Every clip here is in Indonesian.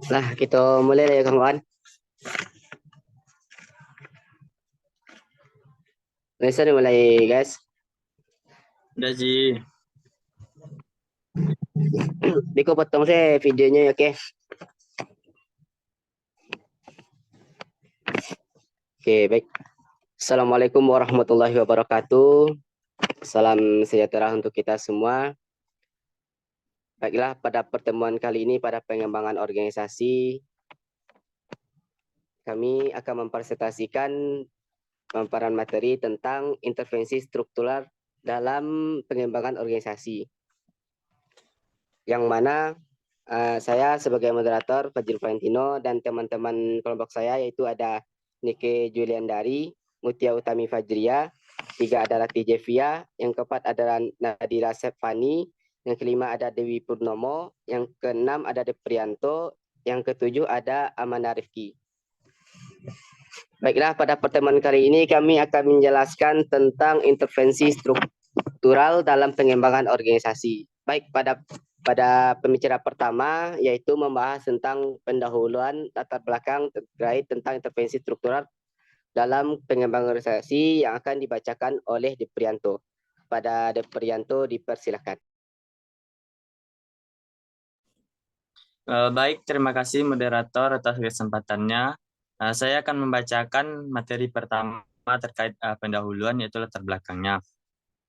Nah, kita mulai lah ya kawan-kawan. Bisa dimulai guys. Udah Ji. Diko potong saya videonya ya, oke. Oke, baik. Assalamualaikum warahmatullahi wabarakatuh. Salam sejahtera untuk kita semua. Baiklah, pada pertemuan kali ini pada pengembangan organisasi, kami akan mempresentasikan pemaparan materi tentang intervensi struktural dalam pengembangan organisasi. Yang mana saya sebagai moderator Fajrul Valentino dan teman-teman kelompok saya yaitu ada Nike Juliandari, Mutia Utami Fajria, 3 adalah Tijevia, yang keempat adalah Nadira Sepfani, yang kelima ada Dewi Purnomo, yang keenam ada Deprianto, yang ketujuh ada Amanda Rifki. Baiklah, pada pertemuan kali ini kami akan menjelaskan tentang intervensi struktural dalam pengembangan organisasi. Baik, pada pembicara pertama yaitu membahas tentang pendahuluan latar belakang terkait tentang intervensi struktural dalam pengembangan organisasi yang akan dibacakan oleh Deprianto. Pada Deprianto dipersilakan. Baik, terima kasih moderator atas kesempatannya. Saya akan membacakan materi pertama terkait pendahuluan yaitu latar belakangnya.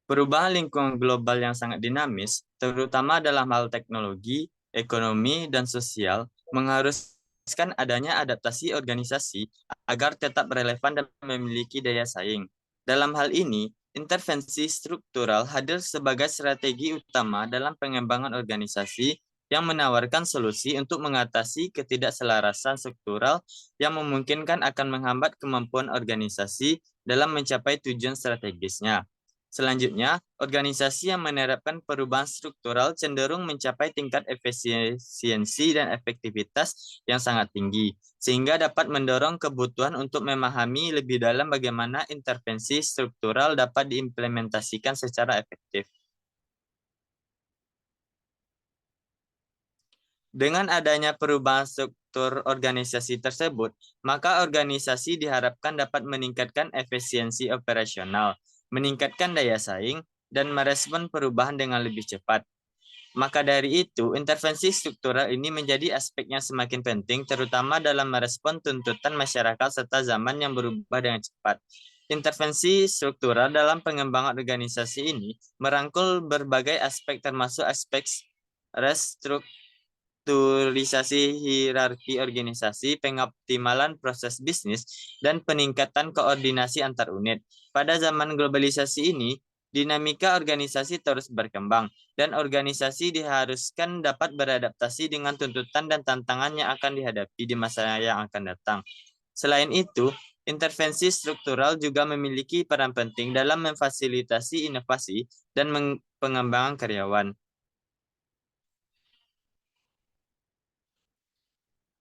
Perubahan lingkungan global yang sangat dinamis, terutama dalam hal teknologi, ekonomi, dan sosial, mengharuskan adanya adaptasi organisasi agar tetap relevan dan memiliki daya saing. Dalam hal ini, intervensi struktural hadir sebagai strategi utama dalam pengembangan organisasi yang menawarkan solusi untuk mengatasi ketidakselarasan struktural yang memungkinkan akan menghambat kemampuan organisasi dalam mencapai tujuan strategisnya. Selanjutnya, organisasi yang menerapkan perubahan struktural cenderung mencapai tingkat efisiensi dan efektivitas yang sangat tinggi, sehingga dapat mendorong kebutuhan untuk memahami lebih dalam bagaimana intervensi struktural dapat diimplementasikan secara efektif. Dengan adanya perubahan struktur organisasi tersebut, maka organisasi diharapkan dapat meningkatkan efisiensi operasional, meningkatkan daya saing, dan merespon perubahan dengan lebih cepat. Maka dari itu, intervensi struktural ini menjadi aspek yang semakin penting, terutama dalam merespon tuntutan masyarakat serta zaman yang berubah dengan cepat. Intervensi struktural dalam pengembangan organisasi ini merangkul berbagai aspek termasuk aspek restrukturisasi hierarki organisasi, pengoptimalan proses bisnis, dan peningkatan koordinasi antar unit. Pada zaman globalisasi ini, dinamika organisasi terus berkembang, dan organisasi diharuskan dapat beradaptasi dengan tuntutan dan tantangan yang akan dihadapi di masa yang akan datang. Selain itu, intervensi struktural juga memiliki peran penting dalam memfasilitasi inovasi dan pengembangan karyawan.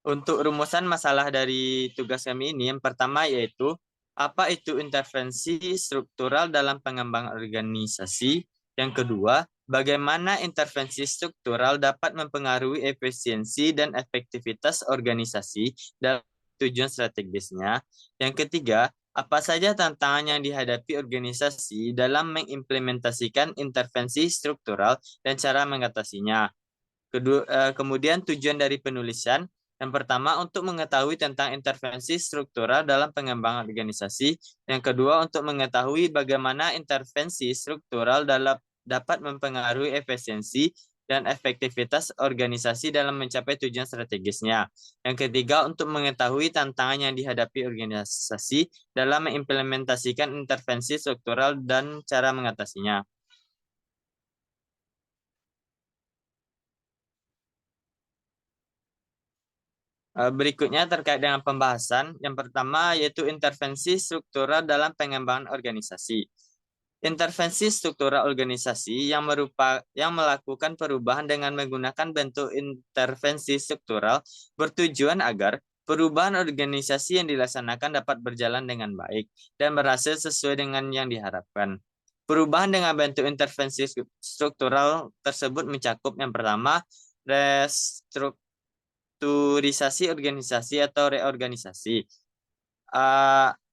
Untuk rumusan masalah dari tugas kami ini, yang pertama yaitu apa itu intervensi struktural dalam pengembangan organisasi. Yang kedua, bagaimana intervensi struktural dapat mempengaruhi efisiensi dan efektivitas organisasi dalam tujuan strategisnya. Yang ketiga, apa saja tantangan yang dihadapi organisasi dalam mengimplementasikan intervensi struktural dan cara mengatasinya. Kemudian tujuan dari penulisan. Yang pertama, untuk mengetahui tentang intervensi struktural dalam pengembangan organisasi. Yang kedua, untuk mengetahui bagaimana intervensi struktural dapat mempengaruhi efisiensi dan efektivitas organisasi dalam mencapai tujuan strategisnya. Yang ketiga, untuk mengetahui tantangan yang dihadapi organisasi dalam mengimplementasikan intervensi struktural dan cara mengatasinya. Berikutnya terkait dengan pembahasan. Yang pertama yaitu intervensi struktural dalam pengembangan organisasi. Intervensi struktural organisasi yang melakukan perubahan dengan menggunakan bentuk intervensi struktural bertujuan agar perubahan organisasi yang dilaksanakan dapat berjalan dengan baik dan berhasil sesuai dengan yang diharapkan. Perubahan dengan bentuk intervensi struktural tersebut mencakup yang pertama, restrukturasi restrukturisasi organisasi atau reorganisasi.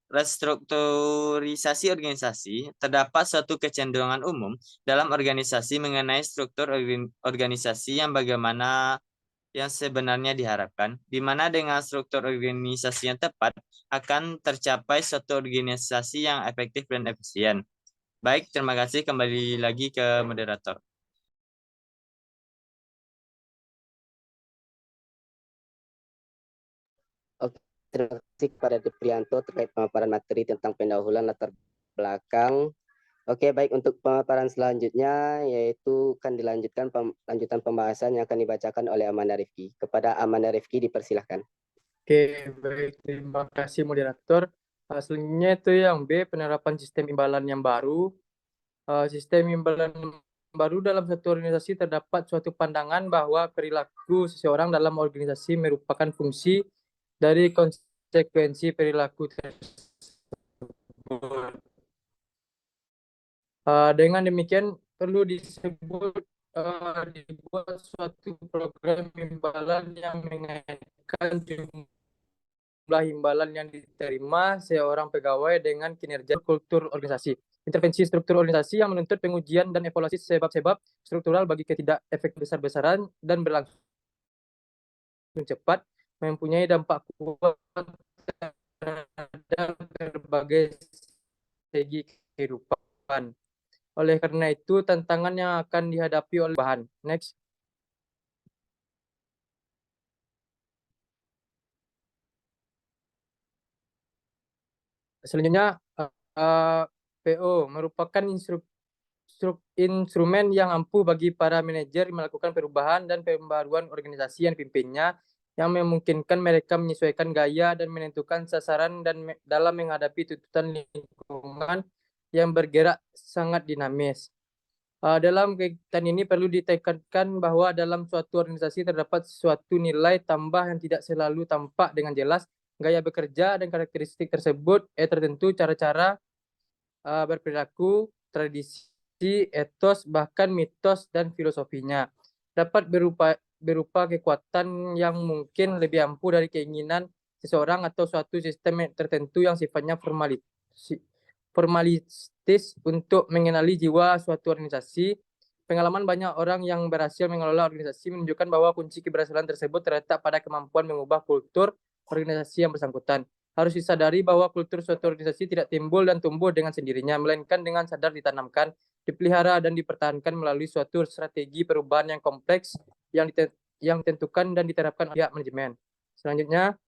Restrukturisasi organisasi terdapat suatu kecenderungan umum dalam organisasi mengenai struktur organisasi yang sebenarnya diharapkan, di mana dengan struktur organisasi yang tepat akan tercapai suatu organisasi yang efektif dan efisien. Baik, terima kasih. Kembali lagi ke moderator. Oke, terima kasih kepada Deprianto terkait pemaparan materi tentang pendahuluan latar belakang. Oke, baik, untuk pemaparan selanjutnya yaitu akan dilanjutkan lanjutan pembahasan yang akan dibacakan oleh Amanda Rifki. Kepada Amanda Rifki dipersilahkan. Oke, baik, terima kasih moderator. Selanjutnya itu yang B, penerapan sistem imbalan yang baru. Sistem imbalan baru dalam satu organisasi terdapat suatu pandangan bahwa perilaku seseorang dalam organisasi merupakan fungsi dari konsekuensi perilaku tersebut. Dengan demikian perlu dibuat suatu program imbalan yang mengaitkan jumlah imbalan yang diterima seorang pegawai dengan kinerja kultur organisasi. Intervensi struktur organisasi yang menuntut pengujian dan evaluasi sebab-sebab struktural bagi ketidakefek besar-besaran dan berlangsung cepat mempunyai dampak kuat terhadap berbagai segi kehidupan. Oleh karena itu, tantangan yang akan dihadapi oleh bahan. Next. Selanjutnya, PO merupakan instrumen yang ampuh bagi para manajer melakukan perubahan dan pembaruan organisasi yang dipimpinnya, yang memungkinkan mereka menyesuaikan gaya dan menentukan sasaran dan dalam menghadapi tuntutan lingkungan yang bergerak sangat dinamis. Dalam kaitan ini perlu ditekankan bahwa dalam suatu organisasi terdapat suatu nilai tambah yang tidak selalu tampak dengan jelas. Gaya bekerja dan karakteristik tersebut tertentu cara-cara berperilaku, tradisi, etos, bahkan mitos dan filosofinya. Dapat berupa kekuatan yang mungkin lebih ampuh dari keinginan seseorang atau suatu sistem tertentu yang sifatnya formalistis untuk mengenali jiwa suatu organisasi. Pengalaman banyak orang yang berhasil mengelola organisasi menunjukkan bahwa kunci keberhasilan tersebut terletak pada kemampuan mengubah kultur organisasi yang bersangkutan. Harus disadari bahwa kultur suatu organisasi tidak timbul dan tumbuh dengan sendirinya, melainkan dengan sadar ditanamkan, dipelihara, dan dipertahankan melalui suatu strategi perubahan yang kompleks yang ditentukan dan diterapkan oleh manajemen. Selanjutnya,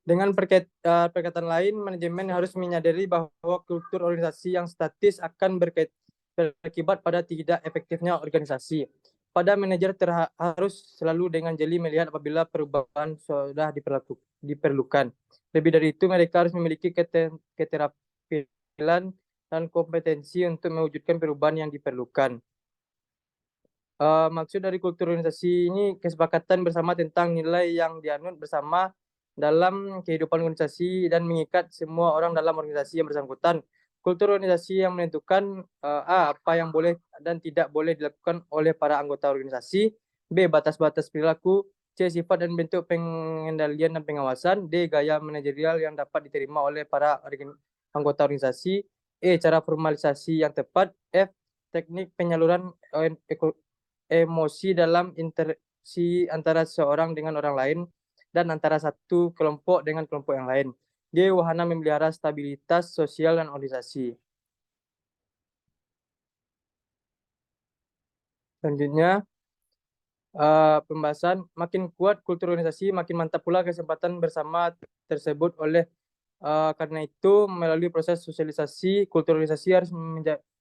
dengan perkataan lain, manajemen harus menyadari bahwa kultur organisasi yang statis akan berakibat pada tidak efektifnya organisasi. Pada manajer harus selalu dengan jeli melihat apabila perubahan sudah diperlukan. Lebih dari itu, mereka harus memiliki keterampilan dan kompetensi untuk mewujudkan perubahan yang diperlukan. Maksud dari kultur organisasi ini kesepakatan bersama tentang nilai yang dianut bersama dalam kehidupan organisasi dan mengikat semua orang dalam organisasi yang bersangkutan. Kultur organisasi yang menentukan apa yang boleh dan tidak boleh dilakukan oleh para anggota organisasi. B. Batas-batas perilaku. C. Sifat dan bentuk pengendalian dan pengawasan. D. Gaya manajerial yang dapat diterima oleh para anggota organisasi. E. Cara formalisasi yang tepat. F. Teknik penyaluran emosi dalam interaksi antara seorang dengan orang lain dan antara satu kelompok dengan kelompok yang lain. D. Wahana memelihara stabilitas sosial dan organisasi. Selanjutnya, pembahasan makin kuat kultur organisasi, makin mantap pula kesempatan bersama tersebut. Karena itu, melalui proses sosialisasi, kultur organisasi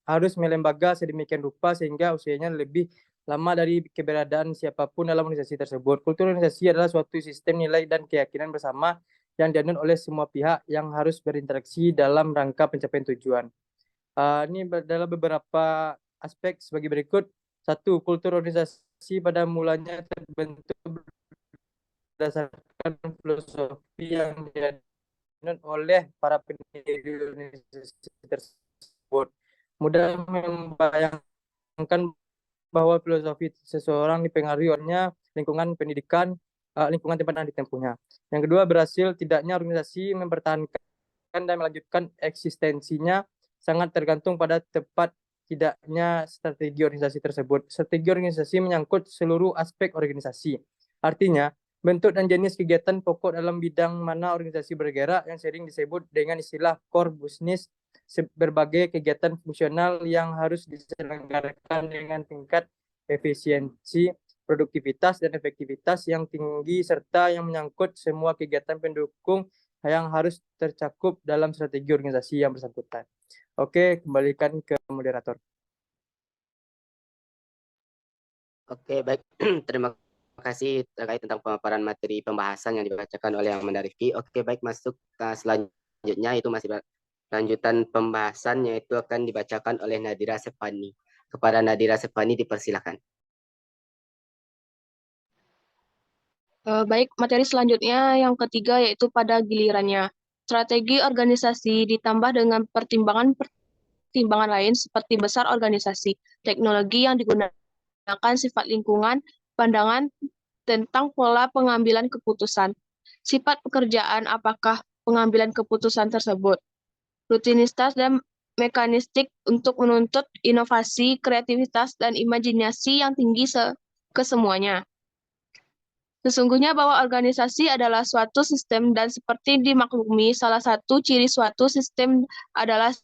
harus melembaga sedemikian rupa sehingga usianya lebih lama dari keberadaan siapapun dalam organisasi tersebut. Kultur organisasi adalah suatu sistem nilai dan keyakinan bersama yang dianut oleh semua pihak yang harus berinteraksi dalam rangka pencapaian tujuan. Ini adalah beberapa aspek sebagai berikut. 1. Kultur organisasi pada mulanya terbentuk berdasarkan filosofi yang dianut oleh para pendiri organisasi tersebut. Mudah membayangkan bahwa filosofi seseorang dipengaruhi olehnya lingkungan pendidikan, lingkungan tempat yang ditempuhnya. Yang kedua, berhasil tidaknya organisasi mempertahankan dan melanjutkan eksistensinya sangat tergantung pada tepat tidaknya strategi organisasi tersebut. Strategi organisasi menyangkut seluruh aspek organisasi. Artinya, bentuk dan jenis kegiatan pokok dalam bidang mana organisasi bergerak yang sering disebut dengan istilah core business, berbagai kegiatan fungsional yang harus diselenggarakan dengan tingkat efisiensi, produktivitas, dan efektivitas yang tinggi, serta yang menyangkut semua kegiatan pendukung yang harus tercakup dalam strategi organisasi yang bersangkutan. Oke, kembalikan ke moderator. Oke, baik. Terima kasih terkait tentang pemaparan materi pembahasan yang dibacakan oleh Amanda Rifki. Oke, baik, masuk ke selanjutnya, itu masih lanjutan pembahasan, yaitu akan dibacakan oleh Nadira Sepani. Kepada Nadira Sepani dipersilakan. Baik, materi selanjutnya yang ketiga yaitu pada gilirannya. Strategi organisasi ditambah dengan pertimbangan lain seperti besar organisasi, teknologi yang digunakan, sifat lingkungan, pandangan tentang pola pengambilan keputusan, sifat pekerjaan, apakah pengambilan keputusan tersebut, rutinitas dan mekanistik untuk menuntut inovasi, kreativitas, dan imajinasi yang tinggi ke semuanya. Sesungguhnya bahwa organisasi adalah suatu sistem dan seperti dimaklumi, salah satu ciri suatu sistem adalah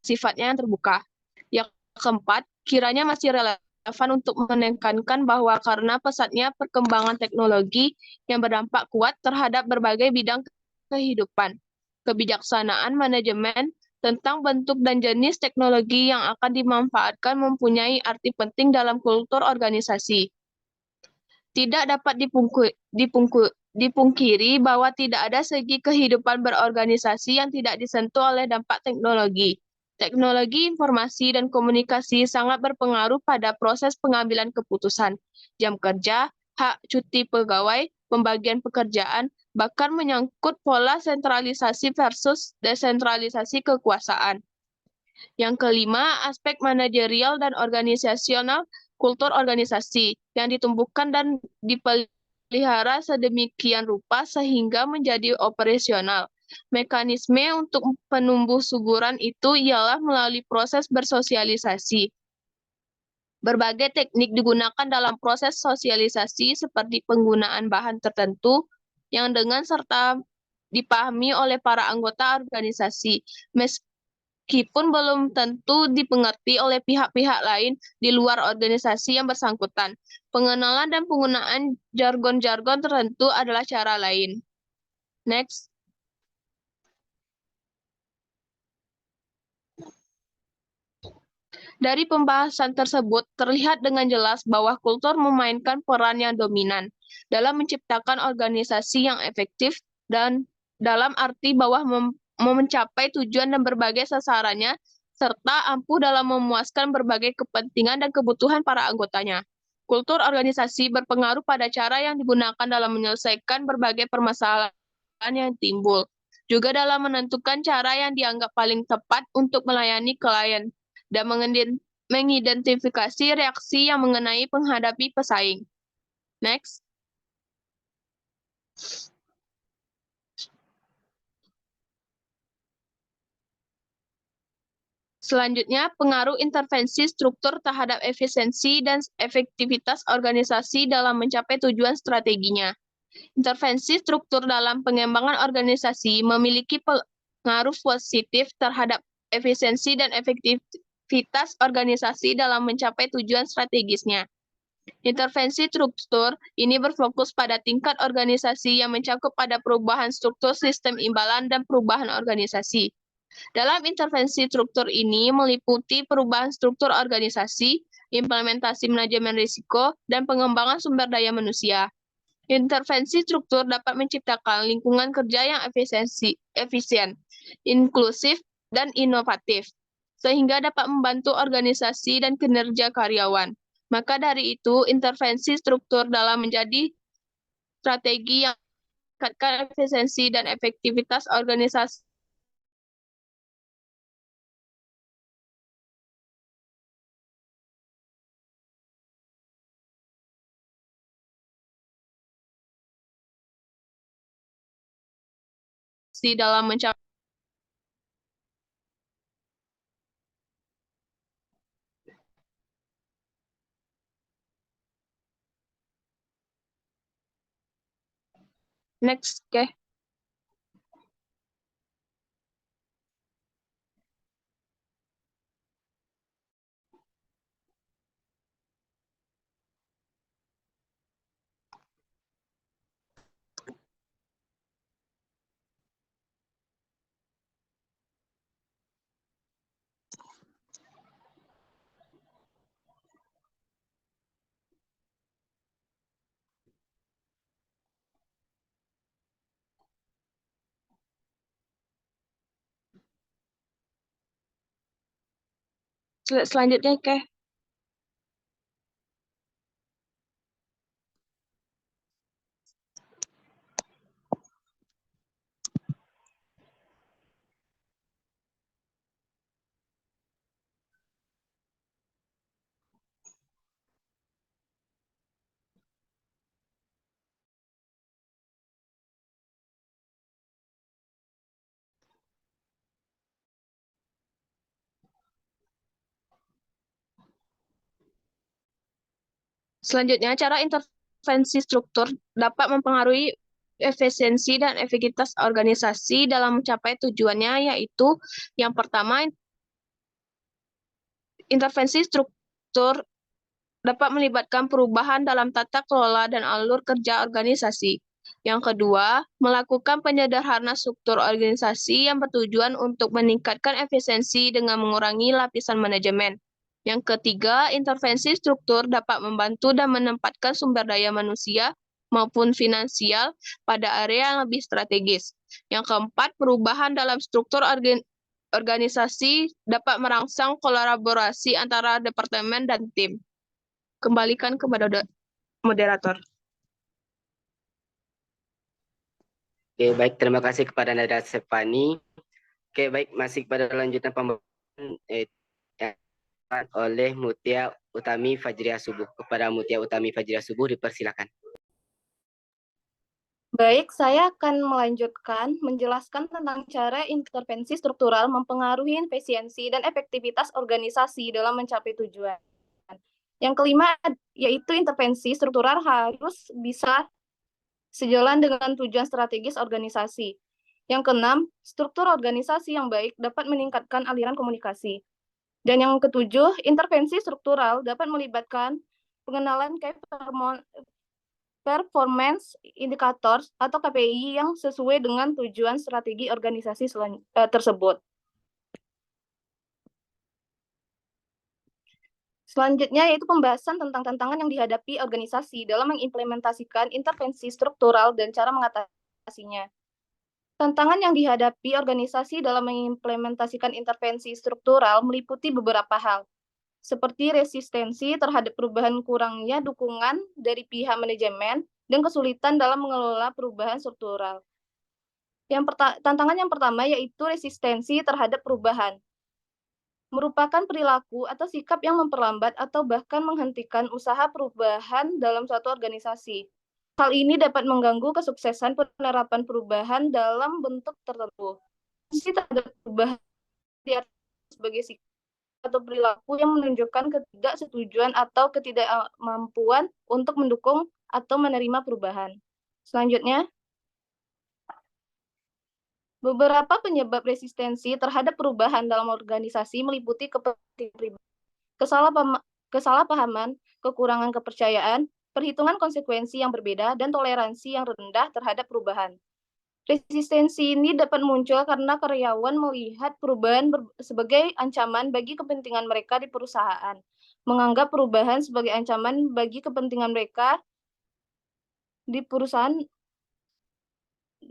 sifatnya yang terbuka. Yang keempat, kiranya masih relevan untuk menekankan bahwa karena pesatnya perkembangan teknologi yang berdampak kuat terhadap berbagai bidang kehidupan, kebijaksanaan manajemen tentang bentuk dan jenis teknologi yang akan dimanfaatkan mempunyai arti penting dalam kultur organisasi. Tidak dapat dipungkiri bahwa tidak ada segi kehidupan berorganisasi yang tidak disentuh oleh dampak teknologi. Teknologi informasi dan komunikasi sangat berpengaruh pada proses pengambilan keputusan, jam kerja, hak cuti pegawai, pembagian pekerjaan, bahkan menyangkut pola sentralisasi versus desentralisasi kekuasaan. Yang kelima, aspek manajerial dan organisasional kultur organisasi yang ditumbuhkan dan dipelihara sedemikian rupa sehingga menjadi operasional. Mekanisme untuk penumbuh suburan itu ialah melalui proses bersosialisasi. Berbagai teknik digunakan dalam proses sosialisasi seperti penggunaan bahan tertentu yang dengan serta dipahami oleh para anggota organisasi. Meskipun belum tentu dipengerti oleh pihak-pihak lain di luar organisasi yang bersangkutan. Pengenalan dan penggunaan jargon-jargon tertentu adalah cara lain. Next. Dari pembahasan tersebut, terlihat dengan jelas bahwa kultur memainkan peran yang dominan dalam menciptakan organisasi yang efektif dan dalam arti bahwa mencapai tujuan dan berbagai sasarannya, serta ampuh dalam memuaskan berbagai kepentingan dan kebutuhan para anggotanya. Kultur organisasi berpengaruh pada cara yang digunakan dalam menyelesaikan berbagai permasalahan yang timbul, juga dalam menentukan cara yang dianggap paling tepat untuk melayani klien, dan mengidentifikasi reaksi yang mengenai menghadapi pesaing. Next. Selanjutnya, pengaruh intervensi struktur terhadap efisiensi dan efektivitas organisasi dalam mencapai tujuan strateginya. Intervensi struktur dalam pengembangan organisasi memiliki pengaruh positif terhadap efisiensi dan efektivitas organisasi dalam mencapai tujuan strategisnya. Intervensi struktur ini berfokus pada tingkat organisasi yang mencakup pada perubahan struktur sistem imbalan dan perubahan organisasi. Dalam intervensi struktur ini meliputi perubahan struktur organisasi, implementasi manajemen risiko, dan pengembangan sumber daya manusia. Intervensi struktur dapat menciptakan lingkungan kerja yang efisien, inklusif, dan inovatif, sehingga dapat membantu organisasi dan kinerja karyawan. Maka dari itu, intervensi struktur dalam menjadi strategi yang meningkatkan efisiensi dan efektivitas organisasi organisasi dalam mencapai next, oke. Selanjutnya, oke. Selanjutnya, cara intervensi struktur dapat mempengaruhi efisiensi dan efektivitas organisasi dalam mencapai tujuannya, yaitu yang pertama, intervensi struktur dapat melibatkan perubahan dalam tata kelola dan alur kerja organisasi. Yang kedua, melakukan penyederhanaan struktur organisasi yang bertujuan untuk meningkatkan efisiensi dengan mengurangi lapisan manajemen. Yang ketiga, intervensi struktur dapat membantu dan menempatkan sumber daya manusia maupun finansial pada area yang lebih strategis. Yang keempat, perubahan dalam struktur organisasi dapat merangsang kolaborasi antara departemen dan tim. Kembalikan kepada moderator. Oke, baik. Terima kasih kepada Nada Sepani. Oke, baik. Masih pada lanjutan pembahasan oleh Mutia Utami Fajriah Subuh. Kepada Mutia Utami Fajriah Subuh dipersilakan. Baik, saya akan melanjutkan menjelaskan tentang cara intervensi struktural mempengaruhi efisiensi dan efektivitas organisasi dalam mencapai tujuan. Yang kelima, yaitu intervensi struktural harus bisa sejalan dengan tujuan strategis organisasi. Yang keenam, struktur organisasi yang baik dapat meningkatkan aliran komunikasi. Dan yang ketujuh, intervensi struktural dapat melibatkan pengenalan performance indicators atau KPI yang sesuai dengan tujuan strategi organisasi tersebut. Selanjutnya yaitu pembahasan tentang tantangan yang dihadapi organisasi dalam mengimplementasikan intervensi struktural dan cara mengatasinya. Tantangan yang dihadapi organisasi dalam mengimplementasikan intervensi struktural meliputi beberapa hal, seperti resistensi terhadap perubahan, kurangnya dukungan dari pihak manajemen, dan kesulitan dalam mengelola perubahan struktural. Tantangan yang pertama yaitu resistensi terhadap perubahan. Merupakan perilaku atau sikap yang memperlambat atau bahkan menghentikan usaha perubahan dalam suatu organisasi. Hal ini dapat mengganggu kesuksesan penerapan perubahan dalam bentuk tertentu. Resistensi terhadap perubahan sebagai sikap atau perilaku yang menunjukkan ketidaksetujuan atau ketidakmampuan untuk mendukung atau menerima perubahan. Selanjutnya, beberapa penyebab resistensi terhadap perubahan dalam organisasi meliputi kesalahpahaman, kekurangan kepercayaan, perhitungan konsekuensi yang berbeda, dan toleransi yang rendah terhadap perubahan. Resistensi ini dapat muncul karena karyawan melihat perubahan sebagai ancaman bagi kepentingan mereka di perusahaan, menganggap perubahan sebagai ancaman bagi kepentingan mereka di perusahaan,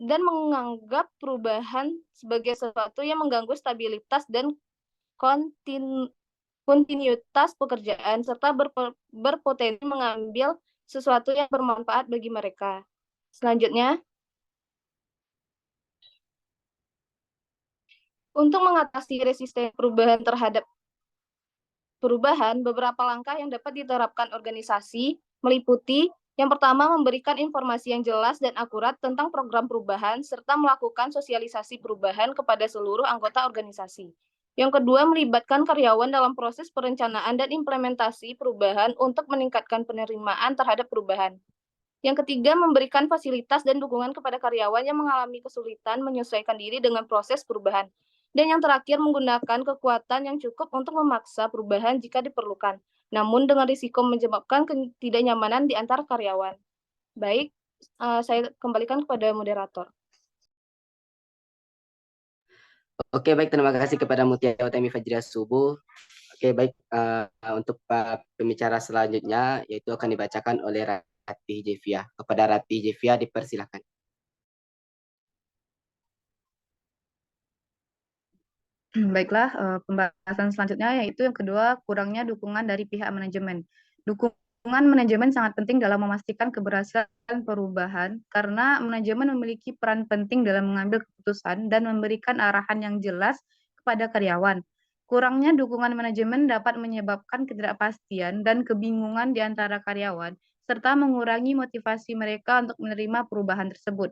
dan menganggap perubahan sebagai sesuatu yang mengganggu stabilitas dan kontinuitas pekerjaan, serta berpotensi mengambil sesuatu yang bermanfaat bagi mereka. Selanjutnya, untuk mengatasi resistensi perubahan terhadap perubahan, beberapa langkah yang dapat diterapkan organisasi meliputi Yang pertama, memberikan informasi yang jelas dan akurat tentang program perubahan, serta melakukan sosialisasi perubahan kepada seluruh anggota organisasi. Yang kedua, melibatkan karyawan dalam proses perencanaan dan implementasi perubahan untuk meningkatkan penerimaan terhadap perubahan. Yang ketiga, memberikan fasilitas dan dukungan kepada karyawan yang mengalami kesulitan menyesuaikan diri dengan proses perubahan. Dan yang terakhir, menggunakan kekuatan yang cukup untuk memaksa perubahan jika diperlukan, namun dengan risiko menyebabkan ketidaknyamanan di antara karyawan. Baik, saya kembalikan kepada moderator. Oke, baik. Terima kasih kepada Mutia Utami Fajria Subuh. Oke, baik. Untuk pembicara selanjutnya, yaitu akan dibacakan oleh Ratih Jevia. Kepada Ratih Jevia, dipersilakan. Baiklah, pembahasan selanjutnya yaitu yang kedua, kurangnya dukungan dari pihak manajemen. Dukungan manajemen sangat penting dalam memastikan keberhasilan perubahan karena manajemen memiliki peran penting dalam mengambil keputusan dan memberikan arahan yang jelas kepada karyawan. Kurangnya dukungan manajemen dapat menyebabkan ketidakpastian dan kebingungan di antara karyawan, serta mengurangi motivasi mereka untuk menerima perubahan tersebut.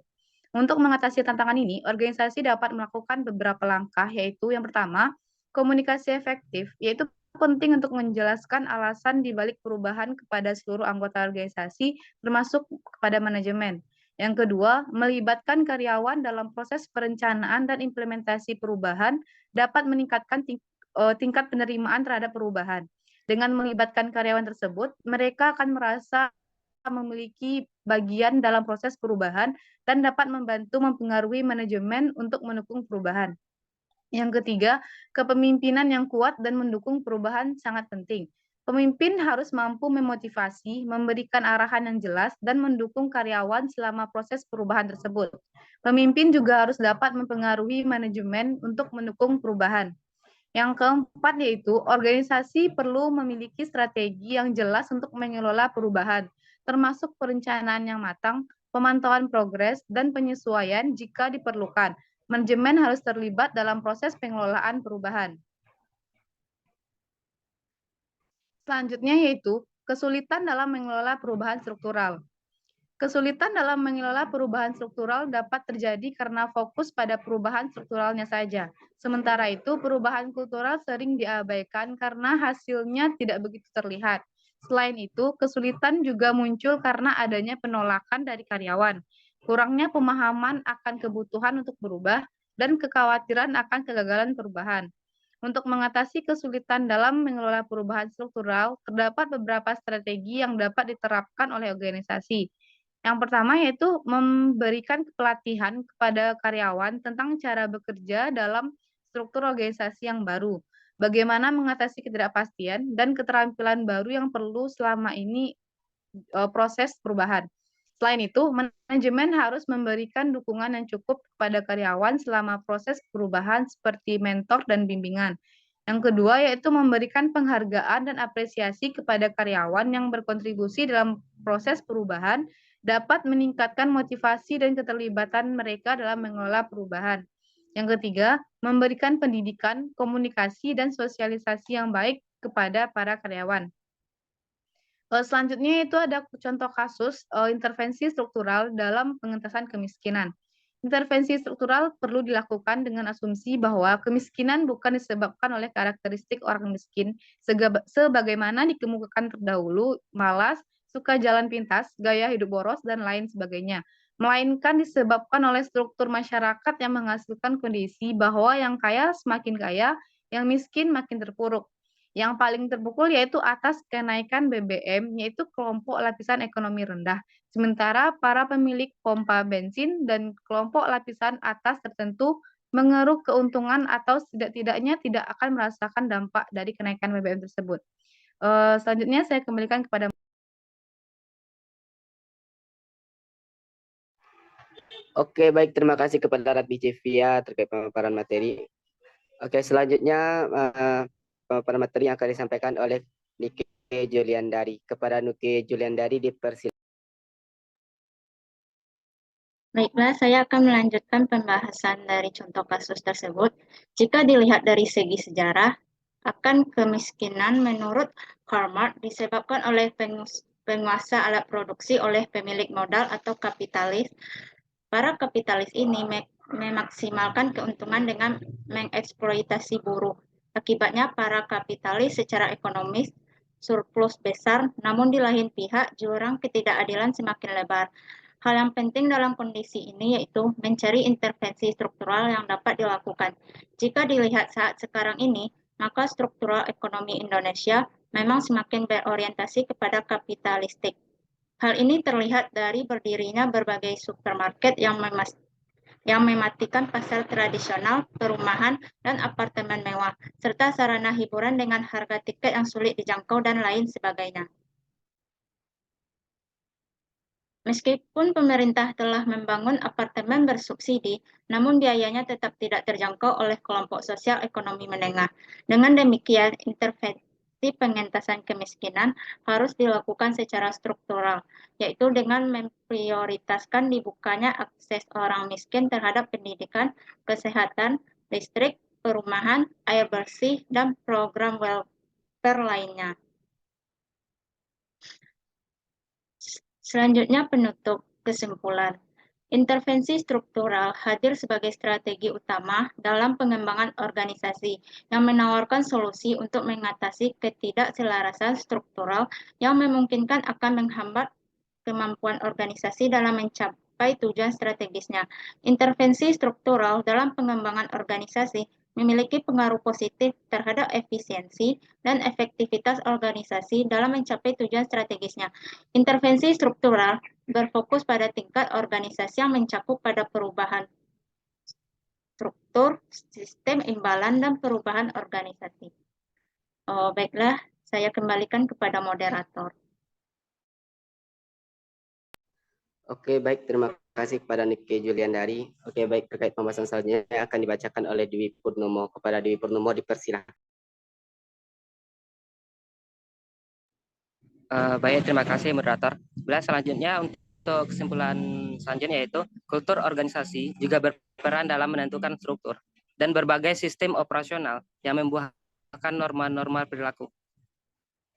Untuk mengatasi tantangan ini, organisasi dapat melakukan beberapa langkah, yaitu yang pertama, komunikasi efektif, yaitu penting untuk menjelaskan alasan di balik perubahan kepada seluruh anggota organisasi, termasuk kepada manajemen. Yang kedua, melibatkan karyawan dalam proses perencanaan dan implementasi perubahan dapat meningkatkan tingkat penerimaan terhadap perubahan. Dengan melibatkan karyawan tersebut, mereka akan merasa memiliki bagian dalam proses perubahan dan dapat membantu mempengaruhi manajemen untuk mendukung perubahan. Yang ketiga, kepemimpinan yang kuat dan mendukung perubahan sangat penting. Pemimpin harus mampu memotivasi, memberikan arahan yang jelas, dan mendukung karyawan selama proses perubahan tersebut. Pemimpin juga harus dapat mempengaruhi manajemen untuk mendukung perubahan. Yang keempat yaitu organisasi perlu memiliki strategi yang jelas untuk mengelola perubahan, termasuk perencanaan yang matang, pemantauan progres, dan penyesuaian jika diperlukan. Manajemen harus terlibat dalam proses pengelolaan perubahan. Selanjutnya yaitu kesulitan dalam mengelola perubahan struktural. Kesulitan dalam mengelola perubahan struktural dapat terjadi karena fokus pada perubahan strukturalnya saja. Sementara itu, perubahan kultural sering diabaikan karena hasilnya tidak begitu terlihat. Selain itu, kesulitan juga muncul karena adanya penolakan dari karyawan, kurangnya pemahaman akan kebutuhan untuk berubah, dan kekhawatiran akan kegagalan perubahan. Untuk mengatasi kesulitan dalam mengelola perubahan struktural, terdapat beberapa strategi yang dapat diterapkan oleh organisasi. Yang pertama yaitu memberikan pelatihan kepada karyawan tentang cara bekerja dalam struktur organisasi yang baru, bagaimana mengatasi ketidakpastian dan keterampilan baru yang perlu selama ini proses perubahan. Selain itu, manajemen harus memberikan dukungan yang cukup kepada karyawan selama proses perubahan seperti mentor dan bimbingan. Yang kedua yaitu memberikan penghargaan dan apresiasi kepada karyawan yang berkontribusi dalam proses perubahan dapat meningkatkan motivasi dan keterlibatan mereka dalam mengelola perubahan. Yang ketiga, memberikan pendidikan, komunikasi, dan sosialisasi yang baik kepada para karyawan. Selanjutnya itu ada contoh kasus intervensi struktural dalam pengentasan kemiskinan. Intervensi struktural perlu dilakukan dengan asumsi bahwa kemiskinan bukan disebabkan oleh karakteristik orang miskin, sebagaimana dikemukakan terdahulu, malas, suka jalan pintas, gaya hidup boros, dan lain sebagainya. Melainkan disebabkan oleh struktur masyarakat yang menghasilkan kondisi bahwa yang kaya semakin kaya, yang miskin makin terpuruk. Yang paling terpukul yaitu atas kenaikan BBM, yaitu kelompok lapisan ekonomi rendah. Sementara para pemilik pompa bensin dan kelompok lapisan atas tertentu mengeruk keuntungan atau setidak-tidaknya tidak akan merasakan dampak dari kenaikan BBM tersebut. Selanjutnya saya kembalikan kepada. Oke, baik. Terima kasih kepada Ratih Jevia terkait pemaparan materi. Oke, selanjutnya pemaparan materi yang akan disampaikan oleh Nike Juliandari. Kepada Nike Juliandari dipersilakan. Baiklah, saya akan melanjutkan pembahasan dari contoh kasus tersebut. Jika dilihat dari segi sejarah, akan kemiskinan menurut Karl Marx disebabkan oleh penguasa alat produksi oleh pemilik modal atau kapitalis. Para kapitalis ini memaksimalkan keuntungan dengan mengeksploitasi buruh. Akibatnya para kapitalis secara ekonomis surplus besar, namun di lain pihak jurang ketidakadilan semakin lebar. Hal yang penting dalam kondisi ini yaitu mencari intervensi struktural yang dapat dilakukan. Jika dilihat saat sekarang ini, maka struktural ekonomi Indonesia memang semakin berorientasi kepada kapitalistik. Hal ini terlihat dari berdirinya berbagai supermarket yang mematikan pasar tradisional, perumahan, dan apartemen mewah, serta sarana hiburan dengan harga tiket yang sulit dijangkau dan lain sebagainya. Meskipun pemerintah telah membangun apartemen bersubsidi, namun biayanya tetap tidak terjangkau oleh kelompok sosial ekonomi menengah. Dengan demikian, intervensi pengentasan kemiskinan harus dilakukan secara struktural, yaitu dengan memprioritaskan dibukanya akses orang miskin terhadap pendidikan, kesehatan, listrik, perumahan, air bersih, dan program welfare lainnya. Selanjutnya penutup kesimpulan. Intervensi struktural hadir sebagai strategi utama dalam pengembangan organisasi yang menawarkan solusi untuk mengatasi ketidakselarasan struktural yang memungkinkan akan menghambat kemampuan organisasi dalam mencapai tujuan strategisnya. Intervensi struktural dalam pengembangan organisasi memiliki pengaruh positif terhadap efisiensi dan efektivitas organisasi dalam mencapai tujuan strategisnya. Intervensi struktural berfokus pada tingkat organisasi yang mencakup pada perubahan struktur, sistem imbalan, dan perubahan organisasi. Baiklah, saya kembalikan kepada moderator. Oke, baik. Terima kasih kepada Nike Juliandari. Oke, baik. Terkait pembahasan selanjutnya akan dibacakan oleh Dwi Purnomo. Kepada Dwi Purnomo dipersilakan. Baik, terima kasih moderator. Selanjutnya untuk kesimpulan selanjutnya yaitu kultur organisasi juga berperan dalam menentukan struktur dan berbagai sistem operasional yang membuahkan norma-norma perilaku.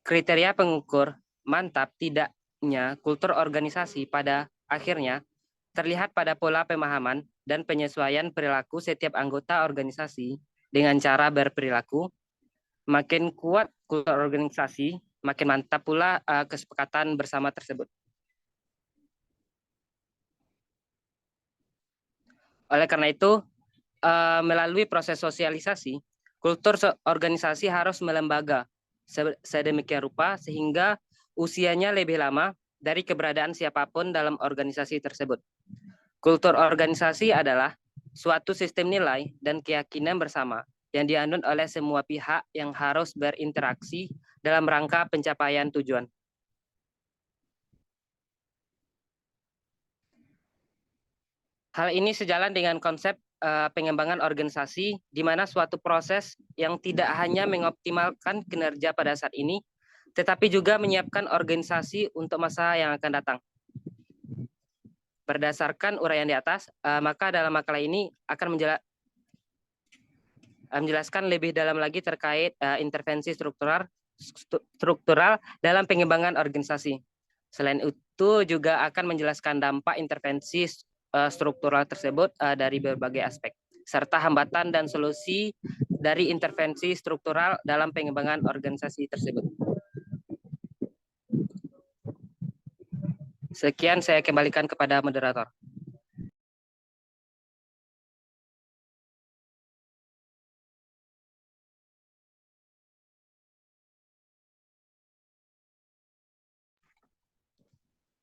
Kriteria pengukur mantap tidaknya kultur organisasi pada akhirnya terlihat pada pola pemahaman dan penyesuaian perilaku setiap anggota organisasi dengan cara berperilaku. Makin kuat kultur organisasi, makin mantap pula kesepakatan bersama tersebut. Oleh karena itu, melalui proses sosialisasi, kultur organisasi harus melembaga sedemikian rupa sehingga usianya lebih lama dari keberadaan siapapun dalam organisasi tersebut. Kultur organisasi adalah suatu sistem nilai dan keyakinan bersama yang dianut oleh semua pihak yang harus berinteraksi dalam rangka pencapaian tujuan. Hal ini sejalan dengan konsep pengembangan organisasi, di mana suatu proses yang tidak hanya mengoptimalkan kinerja pada saat ini, tetapi juga menyiapkan organisasi untuk masa yang akan datang. Berdasarkan uraian di atas, maka dalam makalah ini akan menjelaskan lebih dalam lagi terkait intervensi struktural dalam pengembangan organisasi. Selain itu juga akan menjelaskan dampak intervensi struktural tersebut dari berbagai aspek, serta hambatan dan solusi dari intervensi struktural dalam pengembangan organisasi tersebut. Sekian, saya kembalikan kepada moderator.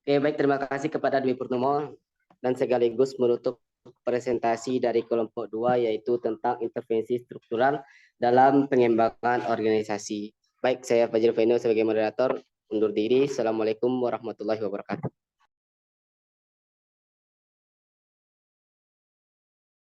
Oke, baik. Terima kasih kepada Dwi Purnomo dan sekaligus menutup presentasi dari kelompok 2 yaitu tentang intervensi struktural dalam pengembangan organisasi. Baik, saya Fajrul Feno sebagai moderator undur diri. Assalamualaikum warahmatullahi wabarakatuh.